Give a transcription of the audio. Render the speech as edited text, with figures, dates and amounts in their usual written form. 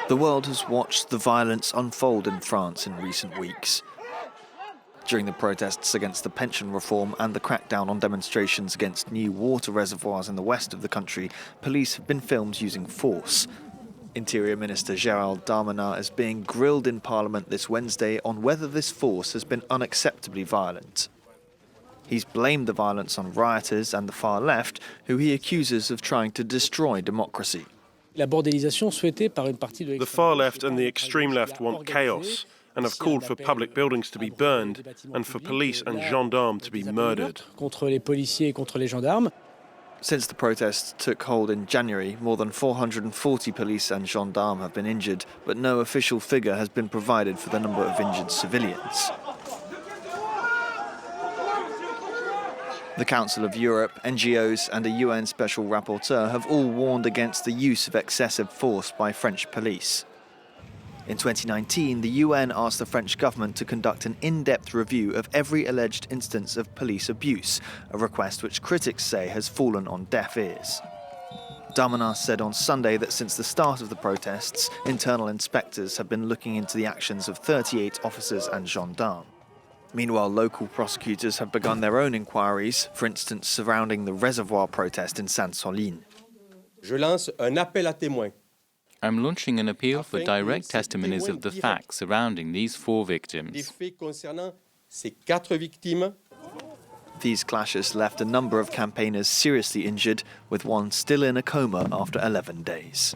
The world has watched the violence unfold in France in recent weeks. During the protests against the pension reform and the crackdown on demonstrations against new water reservoirs in the west of the country, police have been filmed using force. Interior Minister Gérald Darmanin is being grilled in Parliament this Wednesday on whether this force has been unacceptably violent. He's blamed the violence on rioters and the far left, who he accuses of trying to destroy democracy. The far left and the extreme left want chaos and have called for public buildings to be burned and for police and gendarmes to be murdered. Since the protests took hold in January, more than 440 police and gendarmes have been injured, but no official figure has been provided for the number of injured civilians. The Council of Europe, NGOs and a UN Special Rapporteur have all warned against the use of excessive force by French police. In 2019, the UN asked the French government to conduct an in-depth review of every alleged instance of police abuse, a request which critics say has fallen on deaf ears. Darmanin said on Sunday that since the start of the protests, internal inspectors have been looking into the actions of 38 officers and gendarmes. Meanwhile, local prosecutors have begun their own inquiries, for instance surrounding the reservoir protest in Sainte-Soline. Je lance un appel à témoins. I'm launching an appeal for direct testimonies of the facts surrounding these 4 victims. These clashes left a number of campaigners seriously injured, with one still in a coma after 11 days.